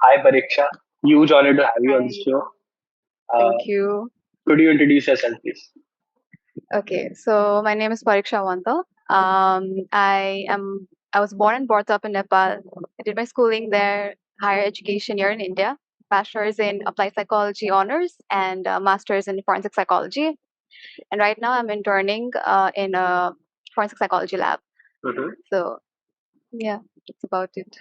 Hi, Pariksha. Huge honor to have you on the Hi, show. Uh, thank you. could you introduce yourself, please? Okay, so my name is Pariksha Onta. I was born and brought up in Nepal. I did my schooling there, higher education here in India, bachelor's in applied psychology honors and master's in forensic psychology. And right now I'm interning in a forensic psychology lab. Mhm. So yeah, that's about it.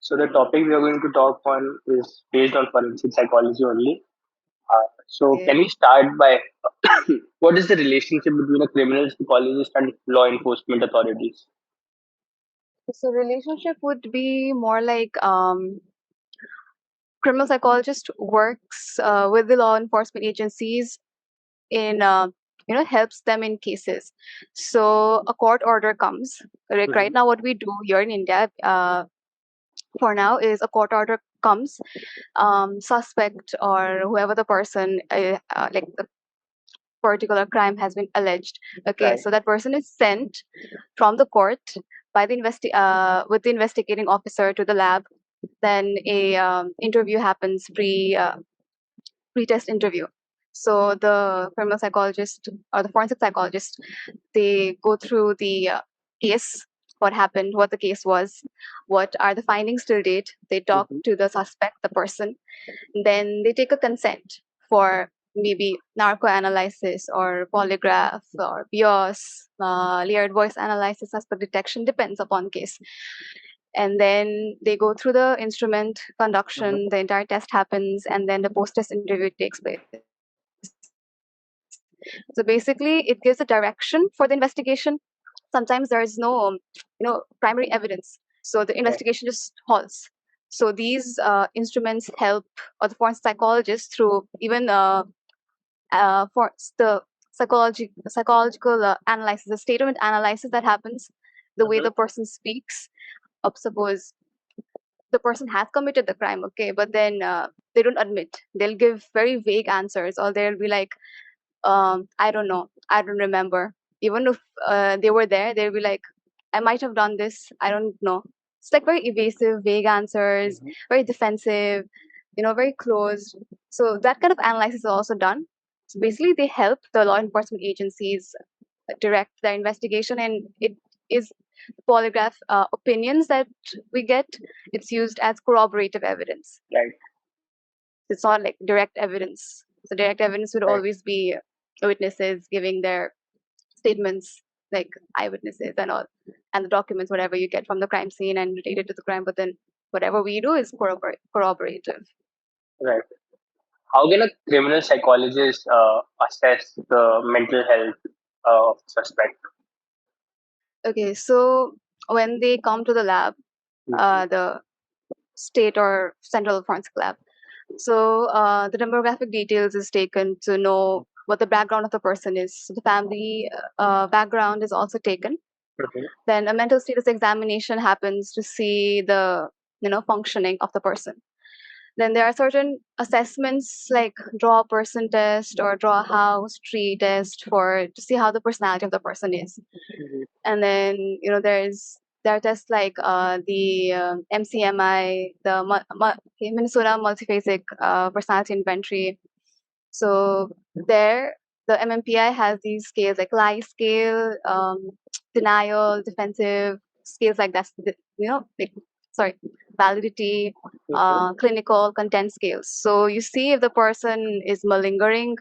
So, the topic we are going to talk on is based on forensic psychology only. So, Okay. can we start by what is the relationship between a criminal psychologist and law enforcement authorities? So relationship would be more like criminal psychologist works with the law enforcement agencies in helps them in cases. So a court order comes, like right Mhm. now what we do here in India for now is a court order comes, suspect or whoever the person like the particular crime has been alleged. Okay, Right. so that person is sent from the court by the with the investigating officer to the lab. Then a interview happens, pre-test interview. So the criminal psychologist or the forensic psychologist, they go through the case, what happened, what the case was, what are the findings till date. They talk Mhm. to the suspect, the person. Then they take a consent for maybe narco analysis or polygraph or BIOS, layered voice analysis, suspect detection, depends upon case. And then they go through the instrument Mhm. conduction, the entire test happens, and then the post-test interview takes place. So basically, it gives a direction for the investigation. Sometimes there is no, primary evidence, so the Right. investigation just halts. So these instruments help, or the forensic psychologist through even for the psychological analysis, the statement analysis that happens, the way Mhm. the person speaks. Suppose the person has committed the crime, okay, but then they don't admit. They'll give very vague answers, or they'll be like, I don't know, I don't remember. Even if they were there, they'll be like, I might have done this, I don't know. It's like very evasive, vague answers, Mhm. very defensive, very closed. So that kind of analysis is also done. So basically, they help the law enforcement agencies direct their investigation, and it is polygraph opinions that we get. It's used as corroborative evidence. Right. It's not like direct evidence. So direct evidence would Right. always be witnesses giving their statements, like eyewitnesses and all, and the documents, whatever you get from the crime scene and related to the crime. But then whatever we do is corroborative. Right. How can a criminal psychologist assess the mental health of suspect? Okay, so when they come to the lab, Mhm. the state or central forensic lab, so the demographic details is taken to know what the background of the person is. So the family background is also taken. Mhm. Then a mental status examination happens to see the functioning of the person. Then there are certain assessments like draw a person test or draw a house tree test for to see how the personality of the person is. Mhm. And then there are tests like the MCMI, the Minnesota Multiphasic Personality Inventory. So there, the MMPI has these scales like lie scale, denial, defensive scales like that. Like, sorry, validity, Mhm. clinical, content scales. So you see if the person is malingering.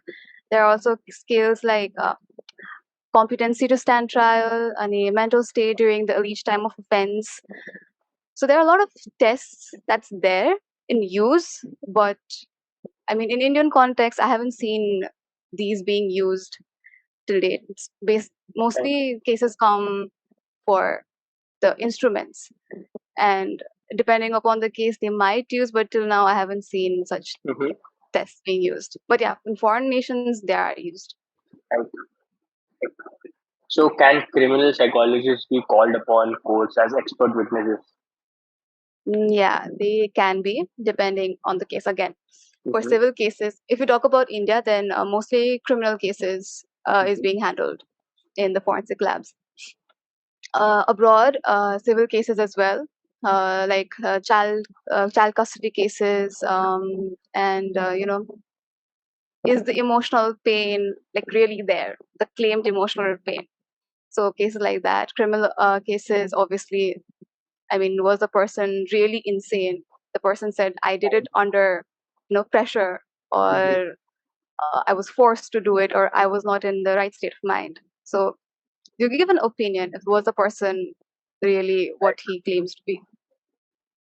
There are also scales like competency to stand trial, and a mental state during the alleged time of offense. So there are a lot of tests that's there in use, but I mean, in Indian context, I haven't seen these being used till date. It's based Right. mostly cases come for the instruments, and depending upon the case, they might use, but till now, I haven't seen such Mhm. tests being used. But yeah, in foreign nations, they are used. Right. So, can criminal psychologists be called upon courts as expert witnesses? Yeah, they can be depending on the case. Again, for Mhm. civil cases, if you talk about India, then mostly criminal cases is Mhm. being handled in the forensic labs. Abroad, civil cases as well. like child custody cases, and is the emotional pain like really there, the claimed emotional pain. So cases like that, criminal cases, obviously, I mean, was the person really insane? The person said, I did it under, pressure, Mhm. or I was forced to do it, or I was not in the right state of mind. So you give an opinion if was the person really what Right. he claims to be.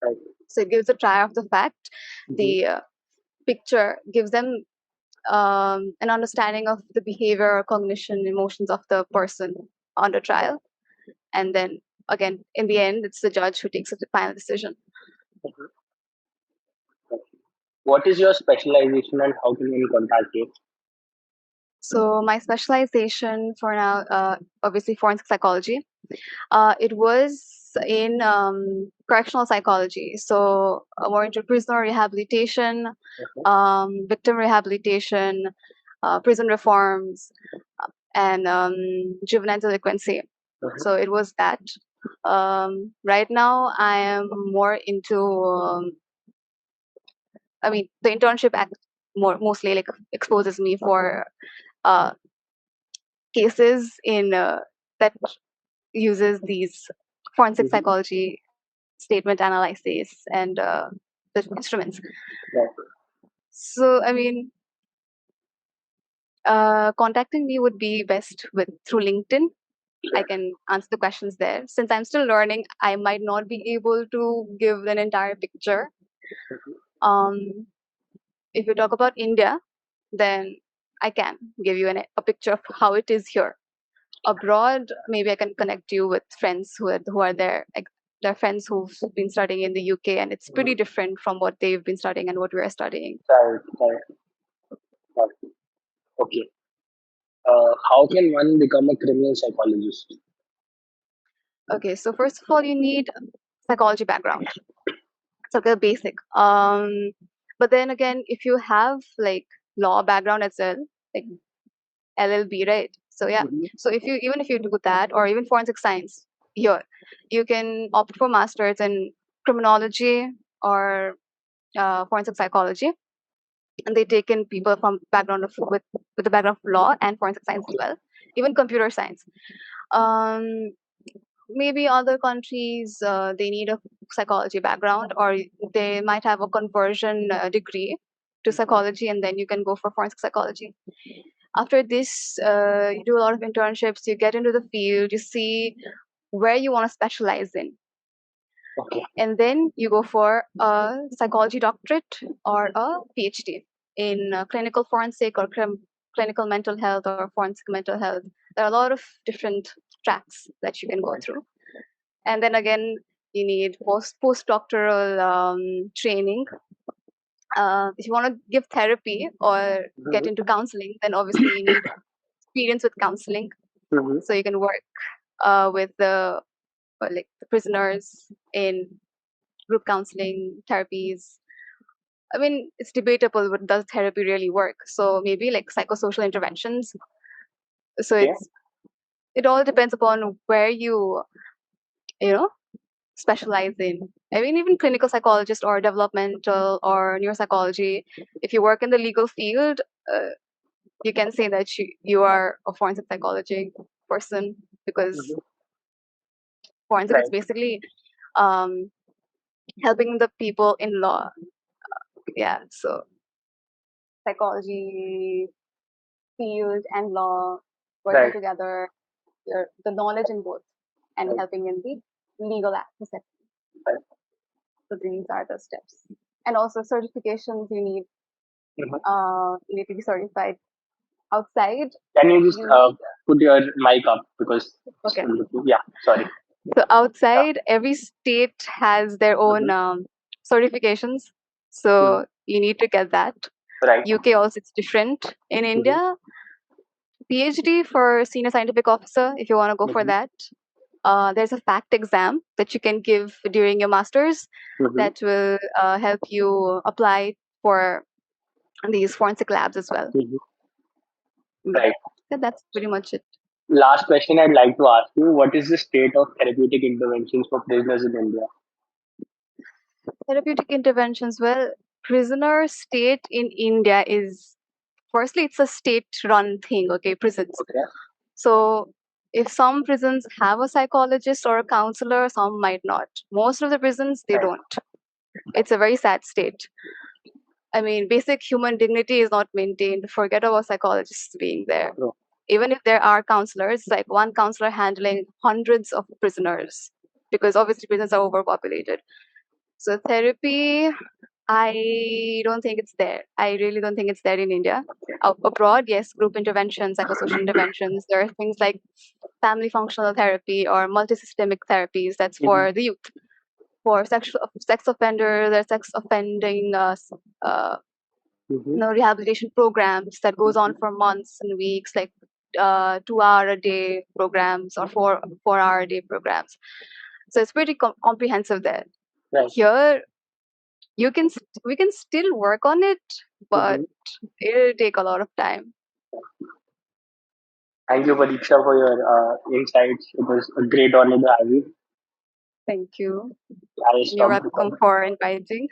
Right. So it gives a trial of the fact. Mhm. The picture gives them an understanding of the behavior, cognition, emotions of the person under Right. trial. And then again, in the end, it's the judge who takes the final decision. Mhm. Right. What is your specialization and how can one contact you? So my specialization for now, obviously forensic psychology. It was in correctional psychology, so more into prisoner rehabilitation, Mhm. victim rehabilitation, prison reforms, and juvenile delinquency. So Mhm. it was that. Right now, I am more into. I mean, the internship act mostly like exposes me for uh, cases in that uses these forensic Mhm. psychology statement analysis and the instruments. Right. So, I mean, contacting me would be best with through LinkedIn. I Right. can answer the questions there. Since I'm still learning, I might not be able to give an entire picture. Mhm. Um, if you talk about India, then I can give you a picture of how it is here. Abroad, maybe I can connect you with friends who are there. Like, there are friends who've been studying in the UK, and it's pretty Mhm. different from what they've been studying and what we are studying. Right. Right. Right. Okay. How can one become a criminal psychologist? Okay, so first of all, you need psychology background. So the basic. But then again, if you have like law background as well, like LLB, right? So yeah. Mhm. So if you even if you do that, or even forensic science, here you can opt for masters in criminology or forensic psychology, and they take in people from background of with the background of law and forensic science as Okay. well, even computer science. Um, Maybe other countries they need a psychology background, or they might have a conversion degree to Mhm. psychology, and then you can go for forensic psychology. After this, you do a lot of internships, you get into the field, you see where you want to specialize in, Okay. and then you go for a psychology doctorate or a PhD in clinical forensic or clinical mental health or forensic mental health. There are a lot of different tracks that you can go Right. through, and then again you need postdoctoral training. If you want to give therapy or get Mhm. into counseling, then obviously you need experience with counseling, Mhm. so you can work with the like the prisoners in group counseling therapies. I mean, it's debatable, but does therapy really work? So maybe like psychosocial interventions. So Okay. it all depends upon where you know specialize in. I mean, even clinical psychologist or developmental or neuropsychology. If you work in the legal field, uh, you can say that you are a forensic psychology person, because Mhm. forensic is Right. basically um, helping the people in law. Yeah, so psychology field and law working Right. together, the knowledge in both, and Right. helping in the legal aspect. Right. So these are the steps. And also certifications Mhm. you need to be certified outside. Can you just You need put your mic up because it's okay. looking. Yeah. Sorry. So Yeah. outside, every state has their own Mhm. certifications. Mhm. So you need to get that. Right. UK also it's different. In Mhm. India, PhD for senior scientific officer, if you want to go for Mhm. that. There's a fact exam that you can give during your master's Mhm. that will help you apply for these forensic labs as well. Mhm. Yeah, Right. that's pretty much it. Last question I'd like to ask you: what is the state of therapeutic interventions for prisoners in India? Therapeutic interventions. Well, prisoner state in India is firstly it's a state-run thing. Okay, prisons. Okay. So if some prisons have a psychologist or a counselor, some might not. Most of the prisons they Right. don't. It's a very sad state. I mean, basic human dignity is not maintained. Forget about psychologists being there. True. Even if there are counselors, like one counselor handling hundreds of prisoners, because obviously prisons are overpopulated. So therapy, I don't think it's there. I really don't think it's there in India. Abroad, yes, group interventions, psychosocial interventions. There are things like family functional therapy or multisystemic therapies. That's Mhm. for the youth. For sex offenders, there's sex offending uh, Mhm. rehabilitation programs that goes on for months and weeks, like 2 hour a day programs or 4 hour a day programs. So it's pretty comprehensive there. Right. Here, we can still work on it, but Mhm. it'll take a lot of time. Thank you, Pariksha, for your insights. It was a great honor to have you. Thank you. I You're stopped the welcome call. for inviting.